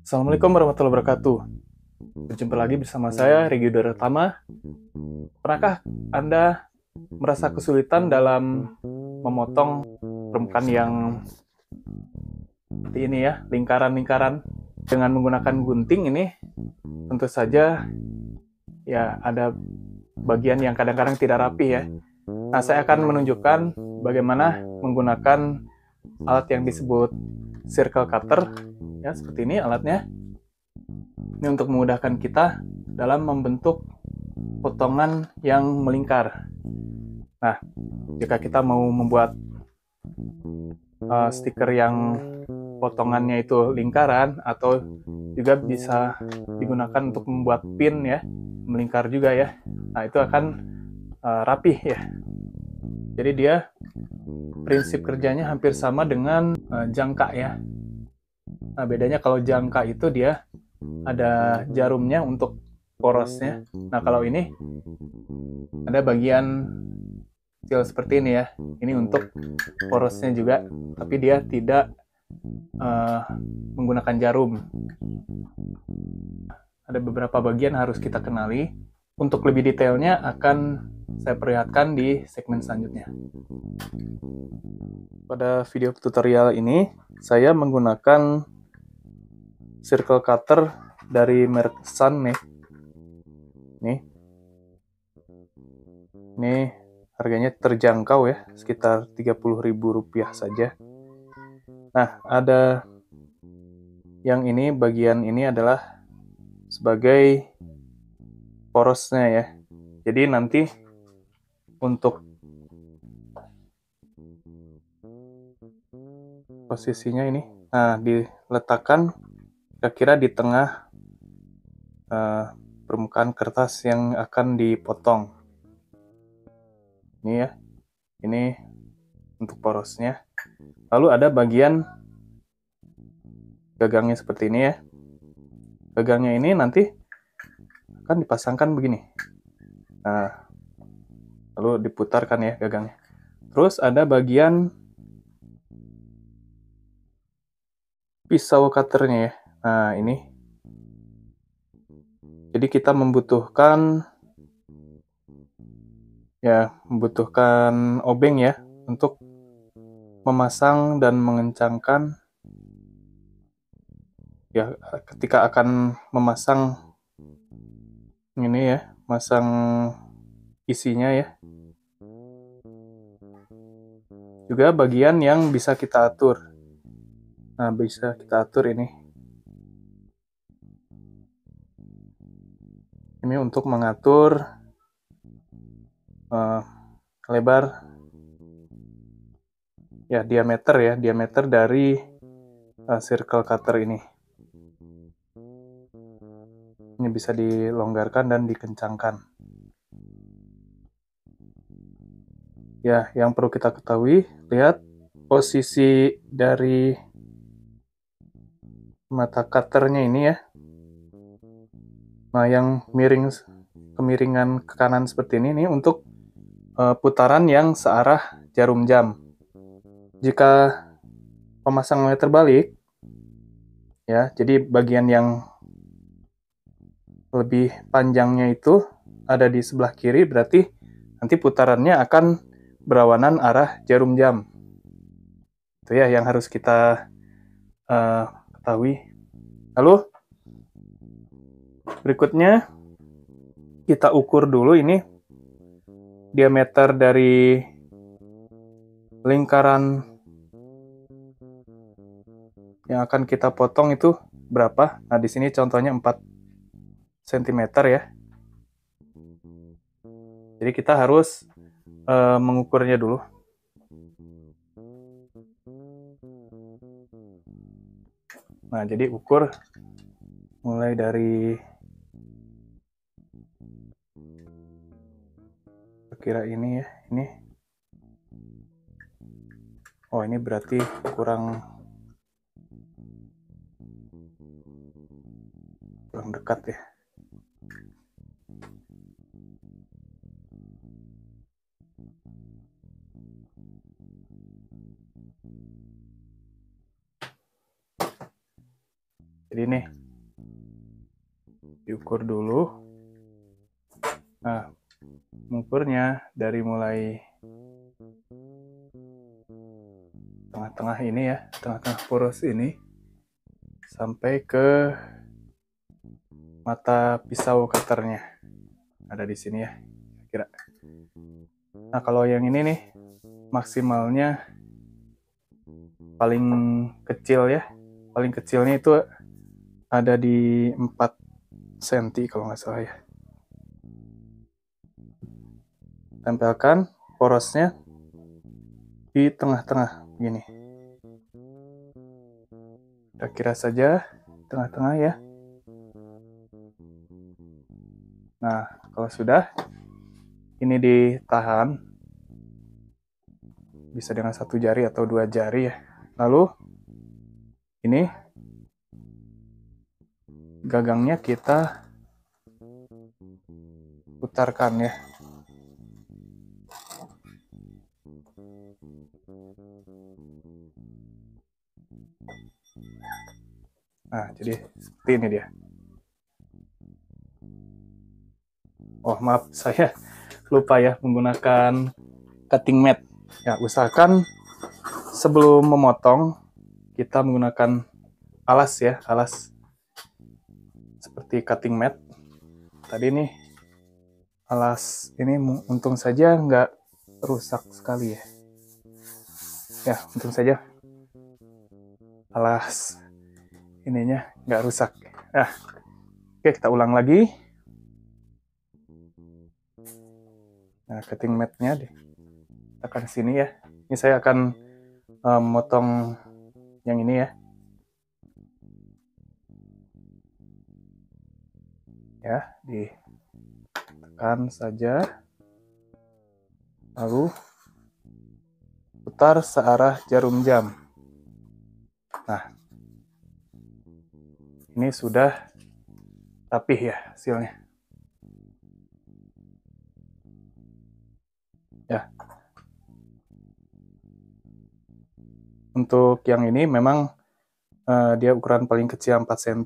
Assalamualaikum warahmatullahi wabarakatuh. Berjumpa lagi bersama saya, Regi Tama. Pernahkah Anda merasa kesulitan dalam memotong permukaan yang seperti ini ya, lingkaran-lingkaran dengan menggunakan gunting ini? Tentu saja ya ada bagian yang kadang-kadang tidak rapi ya. Nah, saya akan menunjukkan bagaimana menggunakan alat yang disebut circle cutter ya, seperti ini alatnya. Ini untuk memudahkan kita dalam membentuk potongan yang melingkar. Nah, jika kita mau membuat stiker yang potongannya itu lingkaran, atau juga bisa digunakan untuk membuat pin ya, melingkar juga ya. Nah, itu akan rapih ya. Jadi dia prinsip kerjanya hampir sama dengan jangka ya. Nah, bedanya kalau jangka itu dia ada jarumnya untuk porosnya. Nah, kalau ini ada bagian kecil seperti ini ya. Ini untuk porosnya juga, tapi dia tidak menggunakan jarum. Ada beberapa bagian harus kita kenali. Untuk lebih detailnya akan saya perlihatkan di segmen selanjutnya. Pada video tutorial ini, saya menggunakan circle cutter dari merek Sun nih. Ini harganya terjangkau ya, sekitar Rp30.000 saja. Nah, ada yang ini, bagian ini adalah sebagai porosnya ya. Jadi nanti untuk posisinya ini, nah diletakkan kira-kira di tengah permukaan kertas yang akan dipotong. Ini ya, ini untuk porosnya. Lalu ada bagian gagangnya seperti ini ya. Gagangnya ini nanti akan dipasangkan begini. Nah, lalu diputarkan ya gagangnya. Terus ada bagian pisau cutternya ya. Nah, ini. Jadi kita membutuhkan obeng ya untuk memasang dan mengencangkan ya, ketika akan memasang ini ya, masang isinya ya. Juga bagian yang bisa kita atur. Nah, bisa kita atur ini. Ini untuk mengatur lebar ya, diameter dari circle cutter ini. Ini bisa dilonggarkan dan dikencangkan. Ya, yang perlu kita ketahui, lihat posisi dari mata cutternya ini ya. Nah, yang kemiringan ke kanan seperti ini untuk putaran yang searah jarum jam. Jika pemasangannya terbalik, ya, jadi bagian yang lebih panjangnya itu ada di sebelah kiri, berarti nanti putarannya akan berlawanan arah jarum jam. Itu ya yang harus kita ketahui. Lalu berikutnya kita ukur dulu ini diameter dari lingkaran yang akan kita potong itu berapa. Nah, di sini contohnya 4 cm ya. Jadi kita harus mengukurnya dulu. Nah, jadi ukur mulai dari kira ini ya, ini. Oh, ini berarti kurang dekat ya. Jadi nih, Diukur dulu. Nah, mengukurnya dari mulai tengah-tengah ini ya, tengah-tengah poros ini, sampai ke mata pisau cutternya. Ada di sini ya, kira. Nah, kalau yang ini nih, maksimalnya paling kecil ya. Paling kecilnya itu ada di 4 cm kalau nggak salah ya. Tempelkan porosnya di tengah-tengah begini. Kira-kira saja tengah-tengah ya. Nah, kalau sudah, ini ditahan. Bisa dengan 1 jari atau 2 jari ya. Lalu, ini gagangnya kita putarkan ya. Nah, jadi seperti ini dia. Oh, maaf, saya lupa ya menggunakan cutting mat. Ya, usahakan sebelum memotong, kita menggunakan alas ya, alas seperti cutting mat. Tadi nih, alas ini untung saja nggak rusak sekali ya. Ya, untung saja alas ininya nggak rusak. Nah, oke, kita ulang lagi. Nah, cutting mat-nya akan sini ya. Ini saya akan memotong yang ini ya. Ya, ditekan saja. Lalu putar searah jarum jam. Nah, ini sudah rapih ya hasilnya. Ya. Untuk yang ini memang dia ukuran paling kecil 4 cm,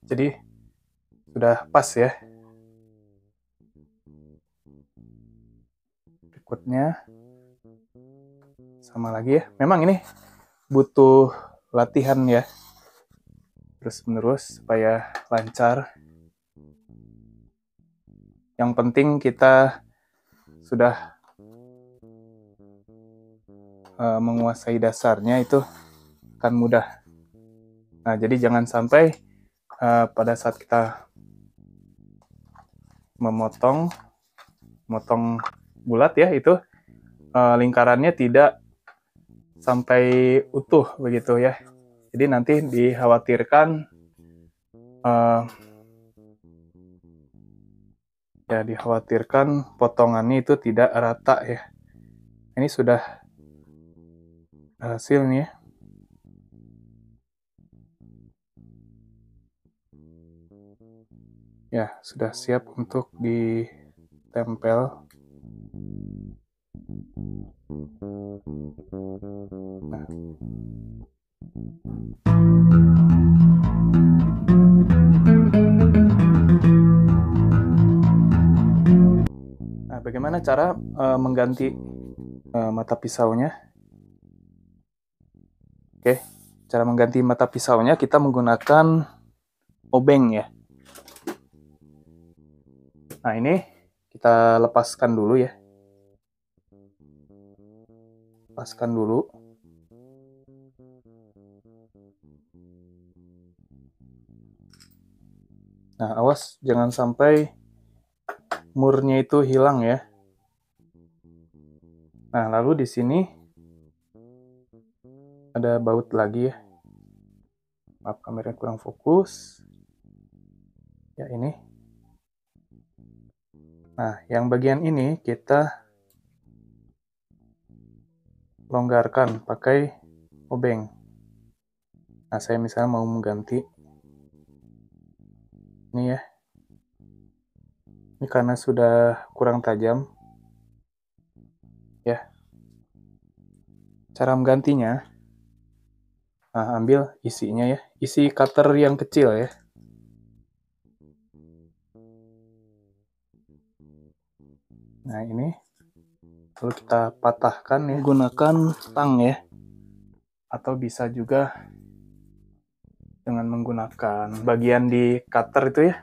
jadi sudah pas ya. Berikutnya sama lagi ya. Memang ini butuh latihan ya, terus-menerus supaya lancar. Yang penting kita sudah menguasai dasarnya, itu akan mudah. Nah, jadi jangan sampai pada saat kita memotong bulat ya, itu lingkarannya tidak sampai utuh begitu ya. Jadi nanti dikhawatirkan potongannya itu tidak rata ya. Ini sudah hasilnya. Ya, sudah siap untuk ditempel. Nah. Nah, bagaimana cara mengganti mata pisaunya? Oke, cara mengganti mata pisaunya kita menggunakan obeng ya. Nah, ini kita lepaskan dulu ya. Lepaskan dulu. Nah, awas jangan sampai murnya itu hilang ya. Nah, lalu di sini ada baut lagi ya. Maaf, kamera kurang fokus. Ya, ini. Nah, yang bagian ini kita longgarkan pakai obeng. Nah, saya misalnya mau mengganti ini ya. Ini karena sudah kurang tajam. Ya. Cara menggantinya, nah, ambil isinya ya. Isi cutter yang kecil ya. Nah, ini lalu kita patahkan ya, gunakan tang ya, atau bisa juga dengan menggunakan bagian di cutter itu ya.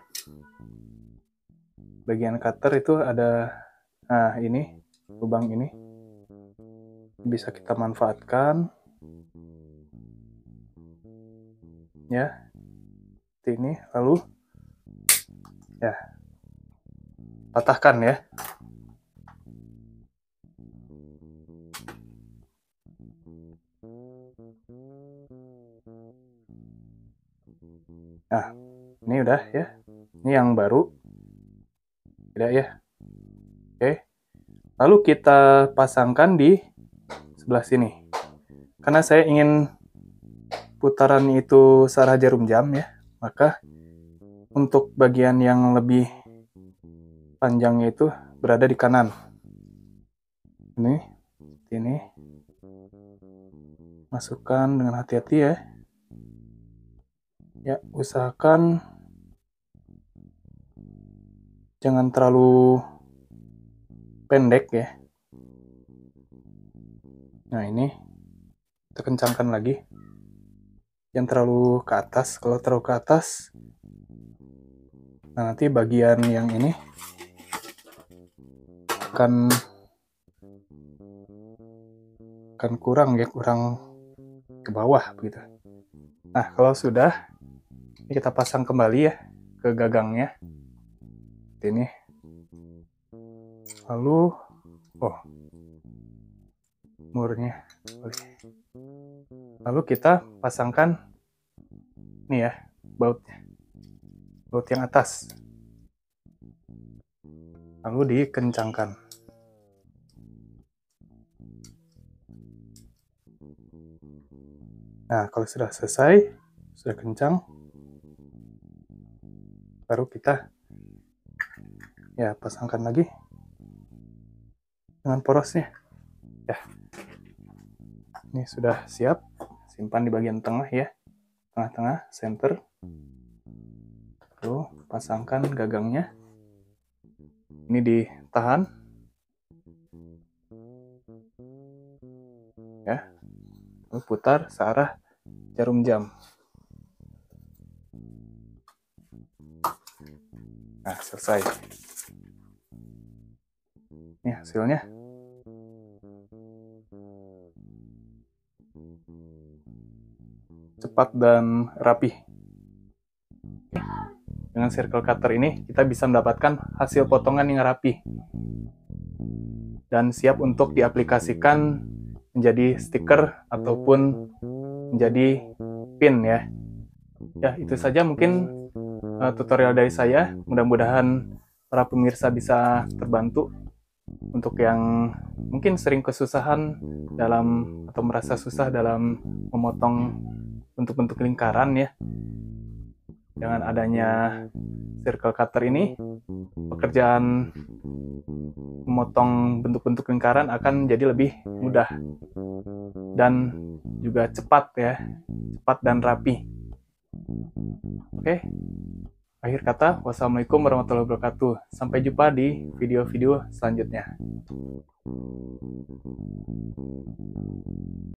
Bagian cutter itu ada, nah ini lubang ini bisa kita manfaatkan ya, seperti ini. Lalu ya patahkan ya. Nah, ini udah ya. Ini yang baru. Tidak ya. Oke. Lalu kita pasangkan di sebelah sini. Karena saya ingin putaran itu searah jarum jam ya, maka untuk bagian yang lebih panjangnya itu berada di kanan. Ini masukkan dengan hati-hati ya. Ya, usahakan jangan terlalu pendek ya. Nah, ini kita kencangkan lagi. Jangan terlalu ke atas. Kalau terlalu ke atas, nah nanti bagian yang ini akan kurang ya, kurang ke bawah begitu. Nah, kalau sudah, ini kita pasang kembali ya ke gagangnya. Ini. Lalu, murnya. Lalu kita pasangkan nih ya, baut yang atas. Lalu dikencangkan. Nah, kalau sudah selesai, sudah kencang, baru kita ya pasangkan lagi dengan porosnya. Ya, ini sudah siap. Simpan di bagian tengah ya, tengah-tengah, center. Lalu pasangkan gagangnya. Ini ditahan. Ya, lalu putar searah jarum jam. Nah, selesai. Ini hasilnya. Cepat dan rapi. Dengan circle cutter ini, kita bisa mendapatkan hasil potongan yang rapi dan siap untuk diaplikasikan menjadi stiker ataupun menjadi pin ya. Ya, itu saja mungkin tutorial dari saya. Mudah-mudahan para pemirsa bisa terbantu untuk yang mungkin sering kesusahan dalam atau merasa susah dalam memotong bentuk-bentuk lingkaran ya. Dengan adanya circle cutter ini, pekerjaan memotong bentuk-bentuk lingkaran akan jadi lebih mudah dan juga cepat ya, cepat dan rapi. Oke, akhir kata, wassalamualaikum warahmatullahi wabarakatuh. Sampai jumpa di video-video selanjutnya.